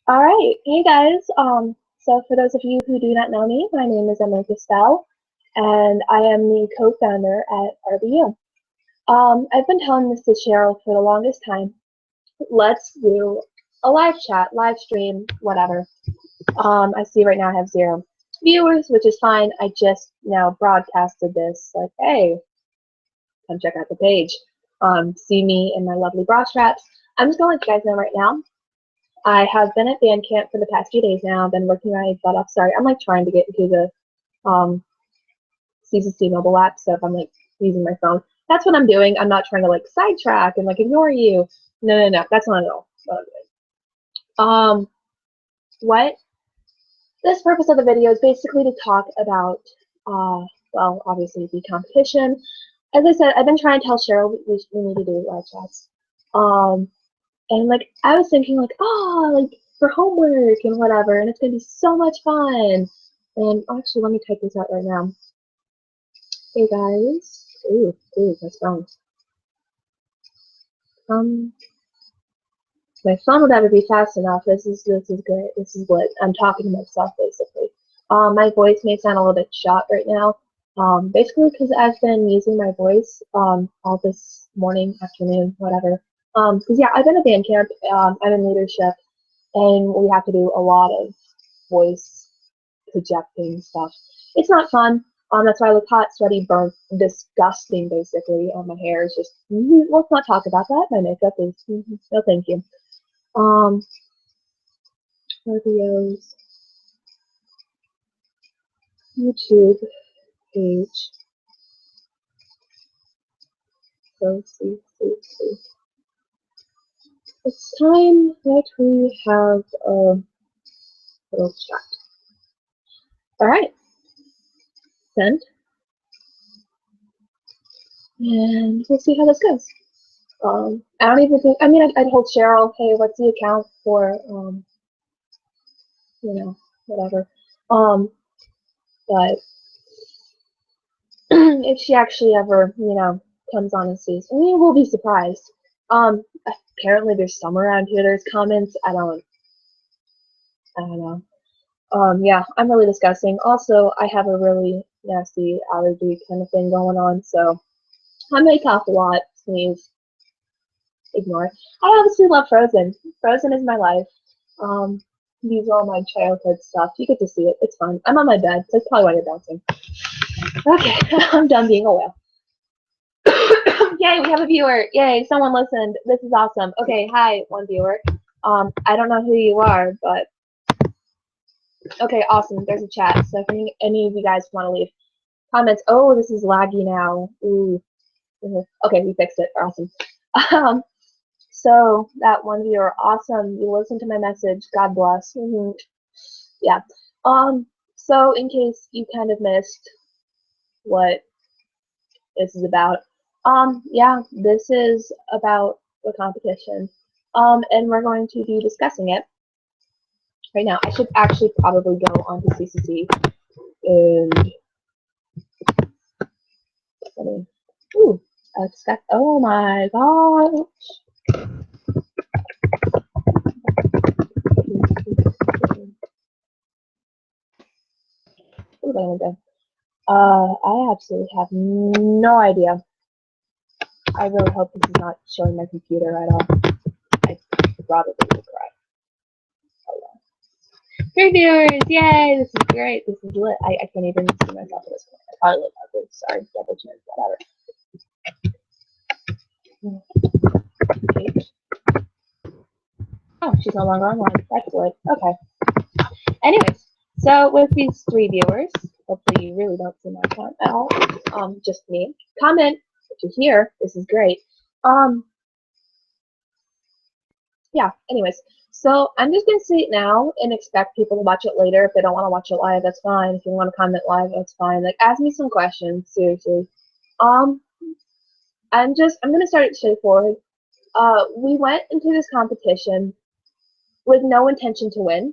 All right, hey guys. So for those of you who do not know me, my name is Emma Castell, and I am the co-founder at RBU. I've been telling this to Cheryl for the longest time. Let's do a live chat, live stream, whatever. I see right now I have 0 viewers, which is fine. I just now broadcasted this, like, hey, come check out the page. See me in my lovely bra straps. I'm just gonna let you guys know right now. I have been at band camp for the past few days now. I've been working my butt off. Sorry, I'm like trying to get into the CCC mobile app, so if I'm like using my phone, that's what I'm doing. I'm not trying to like sidetrack and like ignore you. No, no, no, that's not at all. What this purpose of the video is basically to talk about, well, obviously the competition. As I said, I've been trying to tell Cheryl we need to do live chats. And like I was thinking like, oh, like for homework and whatever, and it's gonna be so much fun. And actually, let me type this out right now. Hey guys, ooh, my phone. My phone will never be fast enough. This is great. This is what I'm talking to myself basically. My voice may sound a little bit shot right now. Basically because I've been using my voice all this morning, afternoon, whatever. Because yeah, I've been at band camp. I'm in leadership, and we have to do a lot of voice projecting stuff. It's not fun. That's why I look hot, sweaty, burnt, disgusting, basically. My hair is just, let's not talk about that. My makeup is, no thank you. Videos, YouTube page. So, see. It's time that we have a little chat. All right. Send. And we'll see how this goes. I don't even think, I mean, I told Cheryl, hey, what's the account for, you know, whatever. But if she actually ever, comes on and sees, I mean, we'll be surprised. Apparently there's some around here, there's comments, I don't know. Yeah, I'm really disgusting. Also, I have a really nasty allergy kind of thing going on, so I may cough a lot, sneeze, ignore it. I obviously love Frozen. Frozen is my life. These are all my childhood stuff. You get to see it. It's fun. I'm on my bed. That's probably why you're bouncing. Okay, I'm done being a whale. Yay, we have a viewer. Yay, someone listened. This is awesome. Okay, hi, one viewer. I don't know who you are, but okay, awesome. There's a chat. So if any of you guys want to leave comments, oh, this is laggy now. Ooh. Okay, we fixed it. Awesome. So that one viewer, awesome. You listened to my message. God bless. Yeah. So in case you kind of missed what this is about, yeah, this is about the competition. And we're going to be discussing it right now. I should actually probably go onto CCC and ooh, expect. Oh my gosh. I absolutely have no idea. I really hope this is not showing my computer at all. I probably would cry. Oh well. 3 viewers! Yay! This is great. This is lit. I can't even see myself at this point. I probably look ugly. Sorry. Double chin. Whatever. Oh, she's no longer online. That's lit. Okay. Anyways, so with these 3 viewers, hopefully you really don't see my account at all. Just me. Comment if you're here. This is great. Yeah, anyways, so I'm just going to say it now and expect people to watch it later. If they don't want to watch it live, that's fine. If you want to comment live, that's fine. Like, ask me some questions, seriously. I'm going to start it straightforward. We went into this competition with no intention to win.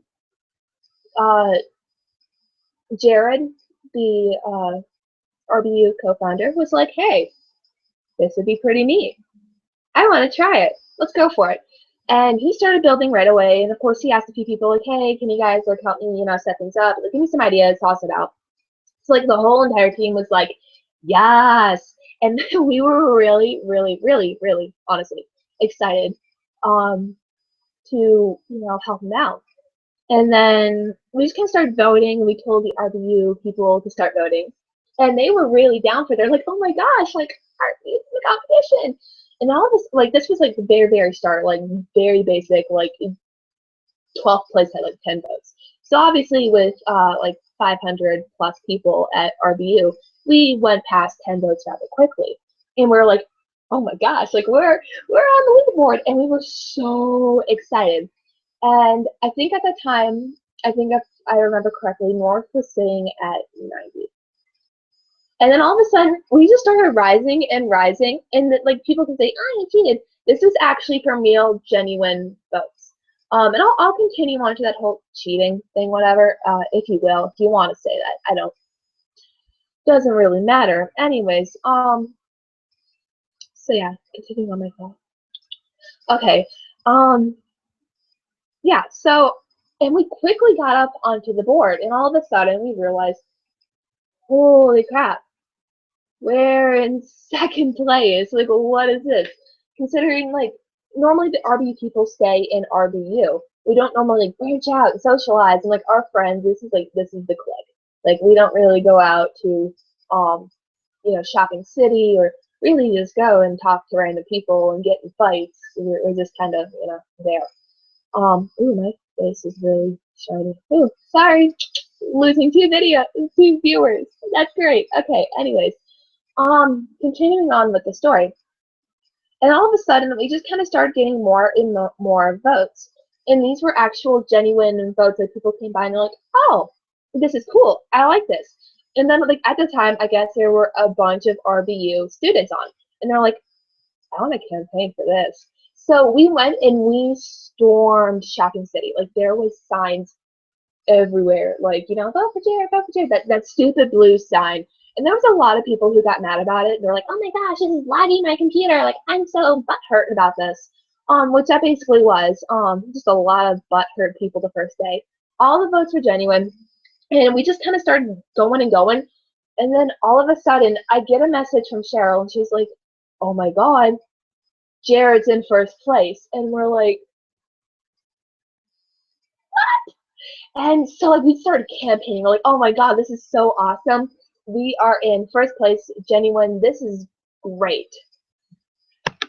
Jared, the RBU co-founder, was like, hey, this would be pretty neat. I want to try it. Let's go for it. And he started building right away. And of course, he asked a few people, like, hey, can you guys like help me, set things up? Like, give me some ideas, toss it out. So like the whole entire team was like, yes. And we were really, really, really, really, honestly excited to, help him out. And then we just kind of started voting. We told the RBU people to start voting. And they were really down for it. They're like, oh my gosh, like, RBU is the competition. And all of this, like, this was like the very, very start, like, very basic, like, 12th place had like 10 votes. So obviously, with like 500 plus people at RBU, we went past 10 votes rather quickly. And we are like, oh my gosh, like, we're on the leaderboard. And we were so excited. And I think at the time, I think if I remember correctly, North was sitting at 90. And then all of a sudden, we just started rising and rising. And like people can say, oh, you cheated. This was actually for real, genuine votes. And I'll continue on to that whole cheating thing, whatever, if you will, if you want to say that. I don't. Doesn't really matter. Anyways, so yeah, continuing on my phone. Okay. Yeah, so, and we quickly got up onto the board, and all of a sudden we realized, holy crap, we're in second place. Like, what is this? Considering, like, normally the RBU people stay in RBU. We don't normally like, branch out and socialize, and like our friends, this is the clique. Like, we don't really go out to, shopping city or really just go and talk to random people and get in fights. We're just kind of, there. Ooh, my face is really shiny. Ooh, sorry, losing two viewers. That's great. Okay, anyways, continuing on with the story, and all of a sudden we just kind of started getting more votes, and these were actual genuine votes. Like people came by and they're like, oh, this is cool. I like this. And then like at the time, I guess there were a bunch of RBU students on, and they're like, I want to campaign for this. So we went and we stormed Shopping City. Like there was signs everywhere. Like, vote for Jared, vote for Jared. That stupid blue sign. And there was a lot of people who got mad about it. They're like, oh my gosh, this is lagging my computer. Like, I'm so butthurt about this. Which that basically was. Just a lot of butthurt people the first day. All the votes were genuine. And we just kind of started going and going. And then all of a sudden, I get a message from Cheryl, and she's like, oh my God, Jared's in first place. And we're like, what? And so like we started campaigning. We're like, oh my God, this is so awesome. We are in first place, genuine. This is great.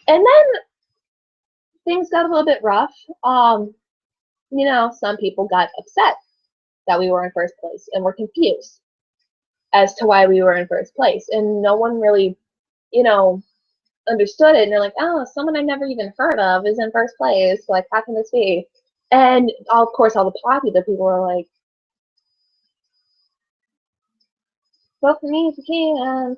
And then things got a little bit rough. Some people got upset that we were in first place and were confused as to why we were in first place. And no one really, understood it. And they're like, oh, someone I never even heard of is in first place. Like, how can this be? And of course, all the popular people were like, vote for me if you can.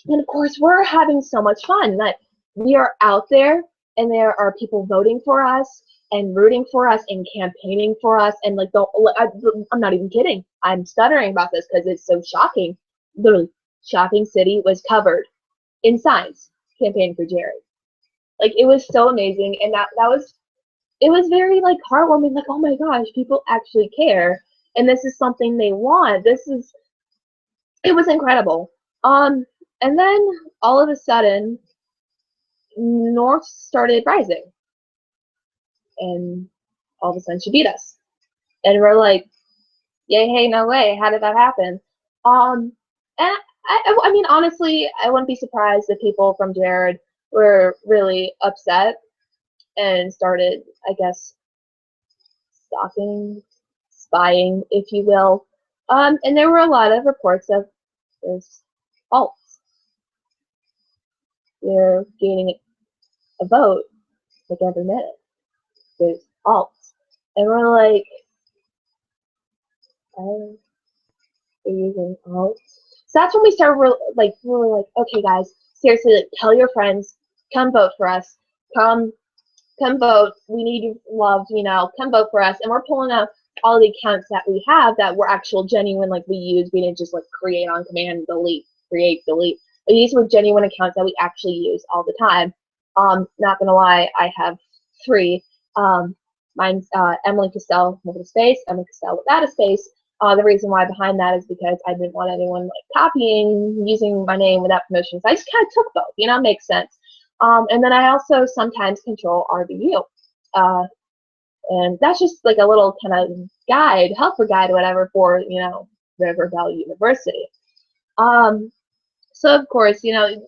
And of course, we're having so much fun that we are out there and there are people voting for us and rooting for us and campaigning for us. And like, I'm not even kidding. I'm stuttering about this because it's so shocking. Literally, Shopping City was covered in signs campaigning for Jared. Like, it was so amazing. And it was very like heartwarming. Like, oh my gosh, people actually care. And this is something they want. It was incredible. And then all of a sudden, North started rising, and all of a sudden she beat us, and we're like, yay, hey, no way, how did that happen? And I mean, honestly, I wouldn't be surprised if people from Jared were really upset and started, I guess, stalking, spying, if you will. And there were a lot of reports of this fault. They're gaining a vote like every minute. There's alts. And we're like, oh, they're using alts. So that's when we started, we were like, okay, guys, seriously, like, tell your friends, come vote for us. Come vote. We need your love, come vote for us. And we're pulling out all the accounts that we have that were actual genuine, like we used. We didn't just like create on command, delete, create, delete. But these were genuine accounts that we actually use all the time. Not gonna lie, I have three. Mine's Emily Castell with a space, Emily Castell without a space. The reason why behind that is because I didn't want anyone like copying, using my name without permission. So I just kind of took both, you know, makes sense. And then I also sometimes control RBU. And that's just like a little kind of guide, helper guide, whatever, for, you know, River Valley University. So of course, you know,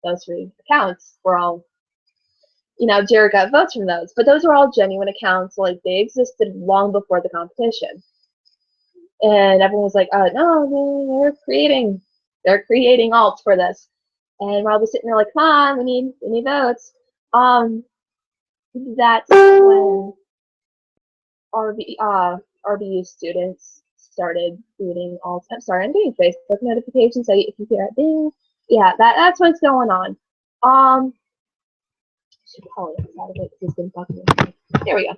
those three accounts were all, you know, Jared got votes from those, but those were all genuine accounts. Like, they existed long before the competition. And everyone was like, no, they're creating alts for this. And we're all just sitting there like, come on, we need votes. That's when RBU students started reading alts. I'm sorry, I'm getting Facebook notifications, so if you hear it ding, yeah, that's what's going on. Should probably get out of it because it's been fucking with me. There we go.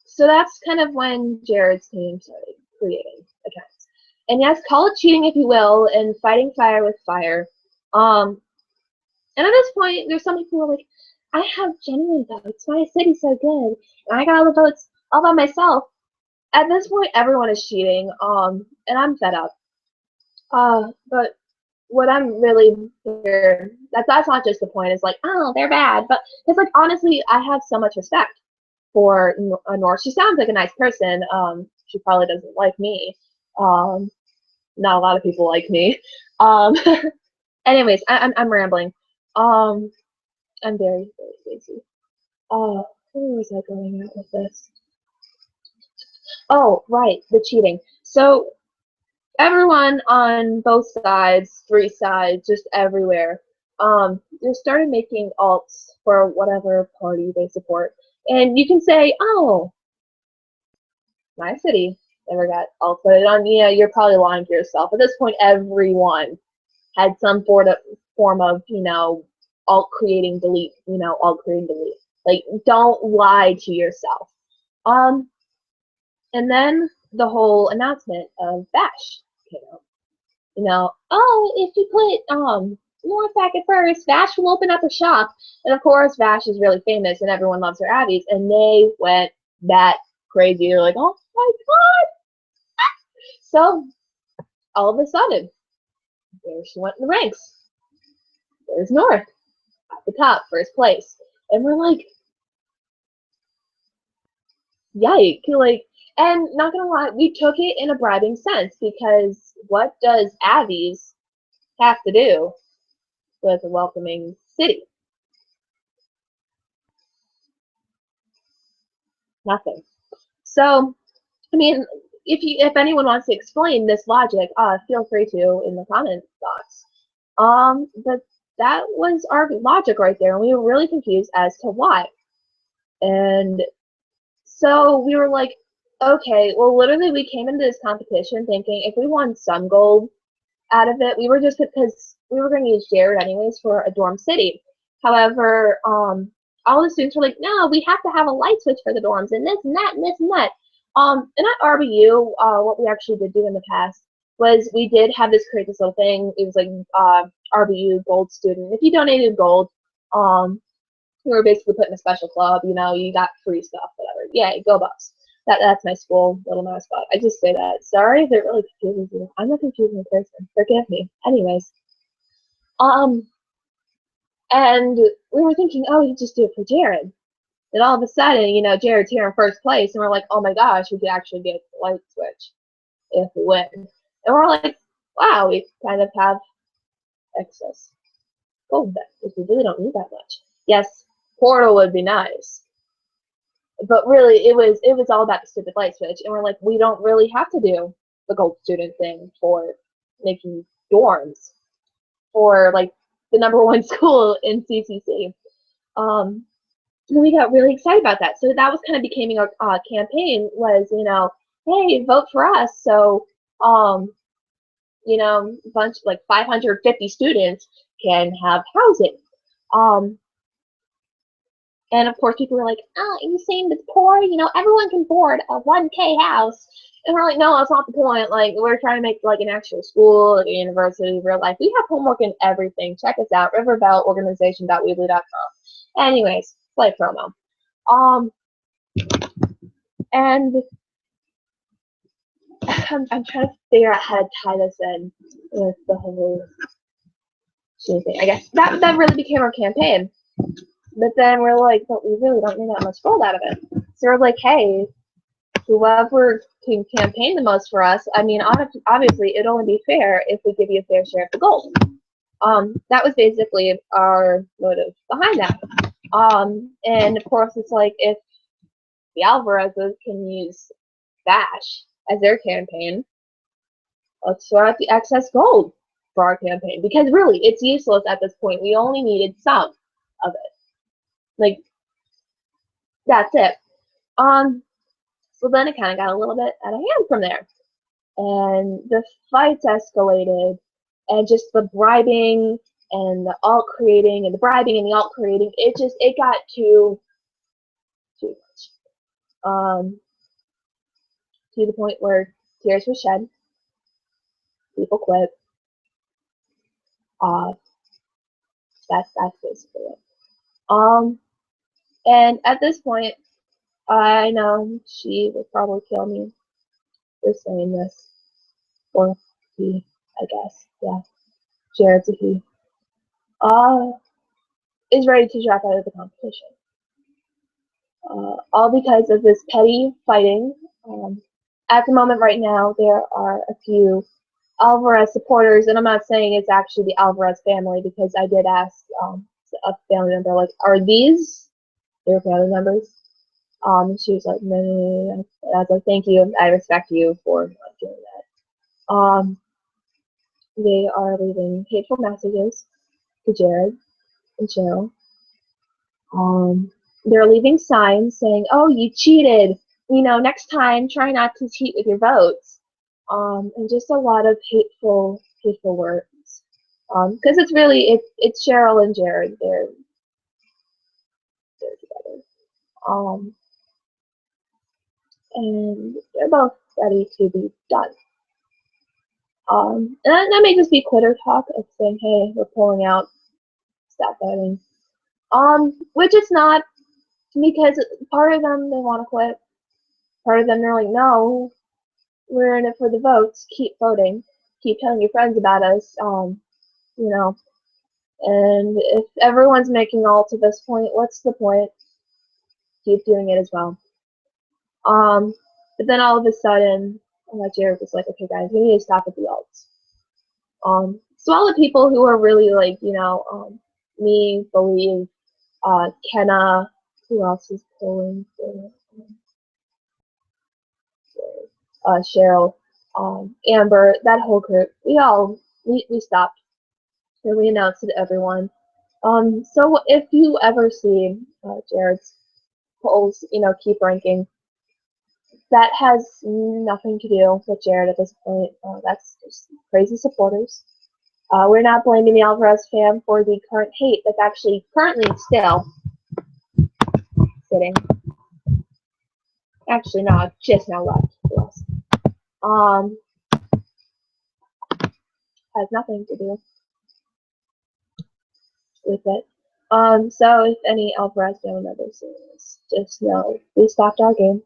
So that's kind of when Jared's team started creating accounts. And yes, call it cheating if you will, and fighting fire with fire. And at this point, there's some people who are like, I have genuine votes. My city's so good, and I got all the votes all by myself. At this point, everyone is cheating, and I'm fed up. But what I'm really here, that's not just the point. It's like, oh, they're bad, but it's like, honestly, I have so much respect for Nor. She sounds like a nice person. She probably doesn't like me. Not a lot of people like me. Anyways, I'm rambling. I'm very, very busy. Where was I going at with this? Oh, right, the cheating. So everyone on both sides, three sides, just everywhere, they started making alts for whatever party they support. And you can say, oh, my city never got alt voted on. Yeah, you're probably lying to yourself. At this point, everyone had some form of, you know, alt creating delete, you know, alt creating delete. Like, don't lie to yourself. And then the whole announcement of Vash came out. You know, oh, if you put North back at first, Vash will open up a shop. And of course, Vash is really famous and everyone loves her Abbeys. And they went that crazy. They're like, oh my god. So all of a sudden, there she went in the ranks. There's North at the top, first place. And we're like, yike. Like, and not gonna lie, we took it in a bribing sense, because what does Abbeys have to do with a welcoming city? Nothing. So, I mean, if anyone wants to explain this logic, feel free to in the comment box. But that was our logic right there, and we were really confused as to why. And so we were like, okay, well, literally, we came into this competition thinking if we won some gold out of it, we were just, because we were going to use Jared anyways for a dorm city. However, all the students were like, no, we have to have a light switch for the dorms, and this and that and this and that. And at RBU, what we actually did do in the past was we did have create this little thing. It was like RBU Gold Student. If you donated gold, we were basically put in a special club. You know, you got free stuff, whatever. Yay, go Bucks. That's my school little mascot. I just say that. Sorry if it really confuses you. I'm a confusing person. Forgive me. Anyways, and we were thinking, oh, we could just do it for Jared. And all of a sudden, you know, Jared's here in first place, and we're like, oh my gosh, we could actually get the light switch if we win. And we're like, wow, we kind of have excess gold then, because we really don't need that much. Yes, Portal would be nice, but really, it was all about the stupid light switch, and we're like, we don't really have to do the gold student thing for making dorms for like the #1 school in CCC. And we got really excited about that. So that was kind of becoming our campaign, was, you know, hey, vote for us. So, you know, a bunch, like 550 students can have housing. And of course, people were like, oh, are you saying it's poor? You know, everyone can afford a 1K house. And we're like, no, that's not the point. Like, we're trying to make like an actual school, like a university, real life. We have homework and everything. Check us out, riverbellorganization.weebly.com. Anyways, slight promo. And I'm trying to figure out how to tie this in with the whole thing. I guess that really became our campaign. But then we're like, but we really don't need that much gold out of it. So we're like, hey, whoever can campaign the most for us, I mean, obviously, it'd only be fair if we give you a fair share of the gold. That was basically our motive behind that. And of course, it's like if the Alvarezes can use Bash as their campaign, let's throw out the excess gold for our campaign, because really, it's useless at this point. We only needed some of it. Like, that's it. So then it kind of got a little bit out of hand from there. And the fights escalated, and just the bribing and the alt creating and the bribing and the alt creating, it got too much. To the point where tears were shed, people quit. That's basically it. And at this point, I know she would probably kill me for saying this, or he, I guess, yeah, Jared's a he. Is ready to drop out of the competition. All because of this petty fighting. At the moment right now, there are a few Alvarez supporters, and I'm not saying it's actually the Alvarez family, because I did ask a family member, like, are these their family members? She was like, no. I was like, thank you, I respect you for doing that. They are leaving hateful messages to Jared and Cheryl. They're leaving signs saying, oh, you cheated. You know, next time, try not to cheat with your votes. And just a lot of hateful words. Because it's really, it's Cheryl and Jared. They're together. And they're both ready to be done. And that may just be quitter talk of saying, hey, we're pulling out, stop voting. Which it's not, because part of them, they want to quit. Part of them, they're like, no, we're in it for the votes, keep voting, keep telling your friends about us, you know. And if everyone's making all to this point, what's the point? Keep doing it as well. But then all of a sudden, Jared was like, okay guys, we need to stop with the alts. So all the people who are really like, you know, me, Believe, Kenna, who else is pulling for Cheryl, Amber, that whole group, we stopped. So we announced it to everyone. So if you ever see Jared's polls, you know, keep ranking, that has nothing to do with Jared at this point. That's just crazy supporters. We're not blaming the Alvarez fam for the current hate that's actually currently still sitting. Actually, no, just now left to us. Has nothing to do with it. So if any Alvarez family members see this, just know we stopped our game.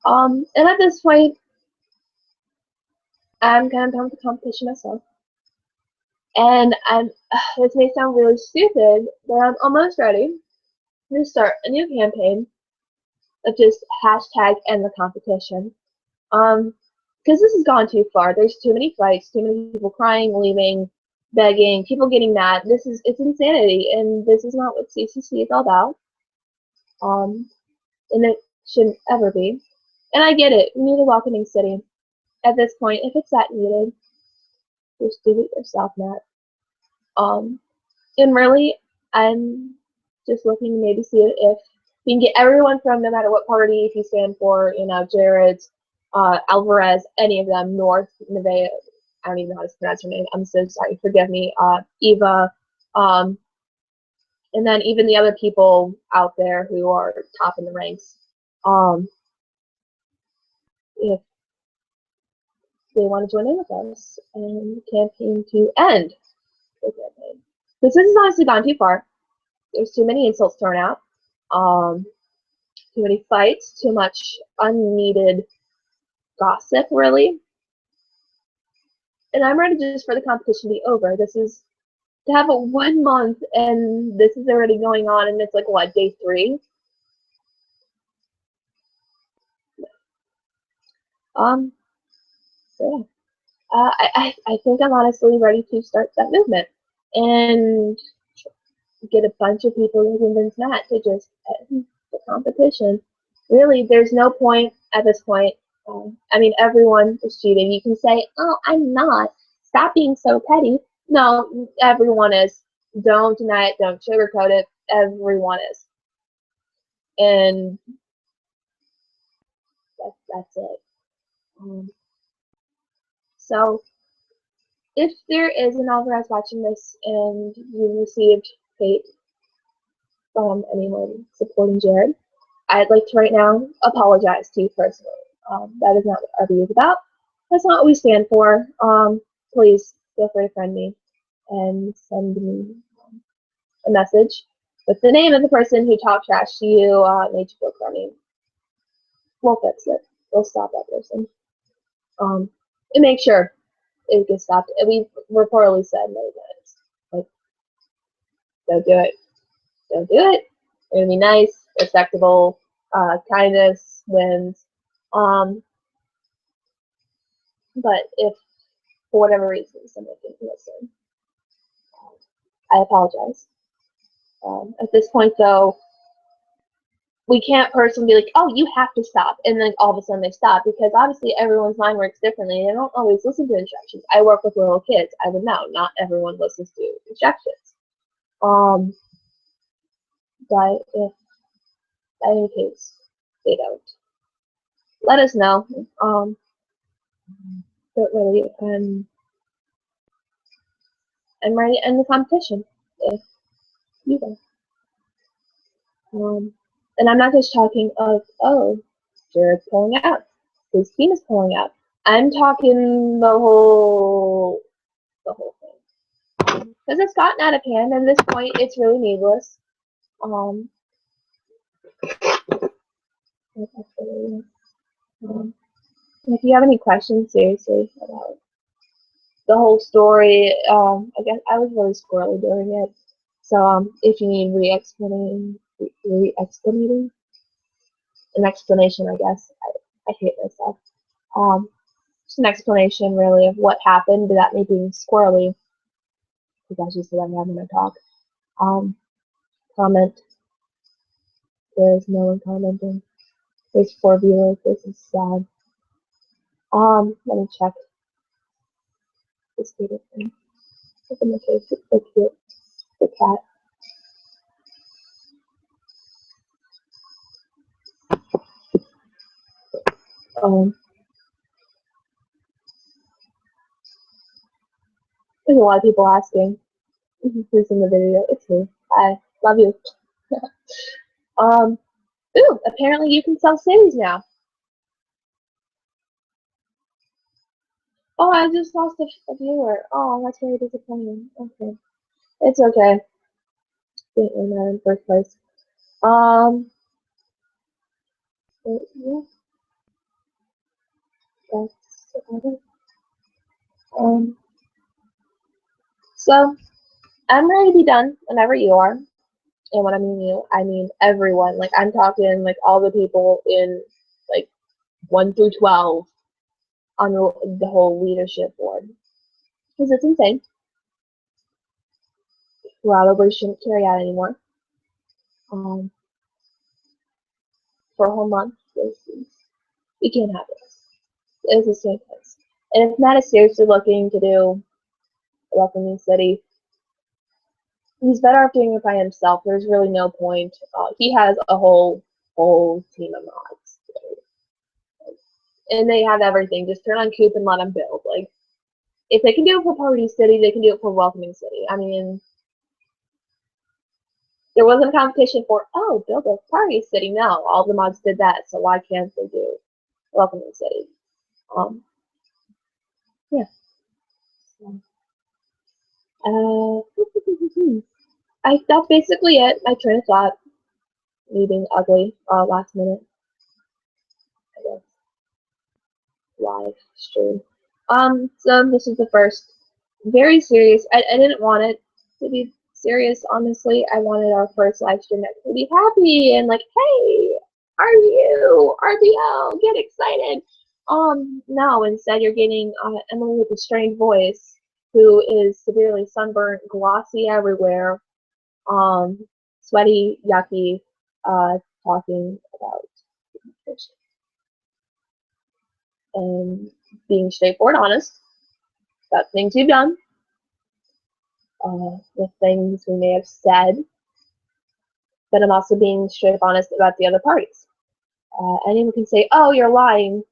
And at this point, I'm kind of done with the competition myself. And this may sound really stupid, but I'm almost ready to start a new campaign of just hashtag end the competition. Because this has gone too far. There's too many fights, too many people crying, leaving, begging, people getting mad. It's insanity, and this is not what CCC is all about. And it shouldn't ever be. And I get it. We need a welcoming city. At this point, if it's that needed, just do it yourself, Matt. And really, I'm just looking to maybe see if we can get everyone from no matter what party you stand for, you know, Jared, Alvarez, any of them, North, Nevaeh, I don't even know how to pronounce her name, I'm so sorry, forgive me, Eva, and then even the other people out there who are top in the ranks, if they want to join in with us and campaign to end the campaign. This has honestly gone too far. There's too many insults thrown out. Too many fights, too much unneeded gossip, really. And I'm ready just for the competition to be over. This is to have it 1 month, and this is already going on, and it's like, what, day 3? So yeah. I think I'm honestly ready to start that movement and get a bunch of people to convince Matt to just end the competition. Really, there's no point at this point. I mean, everyone is cheating. You can say, oh, I'm not. Stop being so petty. No, everyone is. Don't deny it. Don't sugarcoat it. Everyone is. And that's it. So, if there is an Alvarez watching this and you received hate from anyone supporting Jared, I'd like to right now apologize to you personally. That is not what RBU is about. That's not what we stand for. Please feel free to friend me and send me a message with the name of the person who talked trash to you, made you feel crummy. We'll fix it. We'll stop that person. And make sure it gets stopped. We've reportedly said many times, like, don't do it. Don't do it. We're gonna be nice, respectable, kindness wins. But if for whatever reason someone didn't listen, I apologize. At this point, though, we can't personally be like, oh, you have to stop, and then all of a sudden they stop, because obviously everyone's mind works differently. They don't always listen to instructions. I work with little kids. I would know. Not everyone listens to instructions. But if, in any case, they don't, let us know. But really, I'm ready to end the competition if you guys. And I'm not just talking of, oh, Jared's pulling out, his team is pulling out. I'm talking the whole thing. Because it's gotten out of hand, and at this point, it's really needless. If you have any questions, seriously, about the whole story, I guess I was really squirrely doing it. So, if you need re-explaining, an explanation, I guess. I hate myself. Just an explanation, really, of what happened without me being squirrely, because that's just what I'm having to talk. Comment. There's no one commenting. There's 4 viewers. This is sad. Let me check this data thing. Look at my face. It's so cute. The cat. There's a lot of people asking who's in the video. It's me. Hi. Love you. Ooh, apparently you can sell cities now. Oh, I just lost a viewer. Oh, that's very disappointing. Okay. It's okay. Didn't win that in first place. But yeah. That's about it. So I'm ready to be done whenever you are. And when I mean you, I mean everyone. Like, I'm talking like all the people in like 1 through 12 on the whole leadership board. Because it's insane. Probably shouldn't carry out anymore. For a whole month. We can't have this. It's a safe place. And if Matt is seriously looking to do a welcoming city, he's better off doing it by himself. There's really no point. He has a whole team of mods. And they have everything. Just turn on Coop and let them build. Like, if they can do it for Party City, they can do it for Welcoming City. I mean, there wasn't a competition for, oh, build a Party City. No, all the mods did that, so why can't they do Welcoming City? Yeah. Uh, that's basically it. My train of thought. Me being ugly. Last minute. I guess live stream. So this is the first very serious. I didn't want it to be serious, honestly. I wanted our first live stream that could be happy and like, hey, are you RBL? Get excited. No, instead you're getting Emily with a strained voice, who is severely sunburnt, glossy everywhere, um, sweaty, yucky, talking about fish and being straightforward, honest about things you've done, the things we may have said, but I'm also being straight up honest about the other parties. Anyone can say, "Oh, you're lying."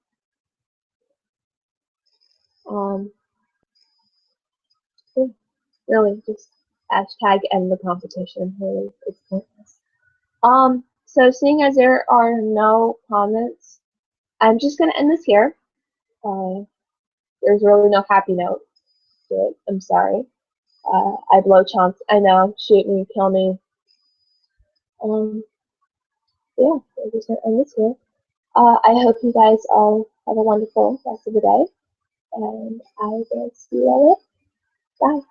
Um, yeah, really, just hashtag end the competition. Really, it's pointless. So seeing as there are no comments, I'm just gonna end this here. Uh, there's really no happy note to it. I'm sorry. I blow chunks. I know. Shoot me, kill me. Um, yeah, I'm just gonna end this here. I hope you guys all have a wonderful rest of the day, and I will see you later. Bye.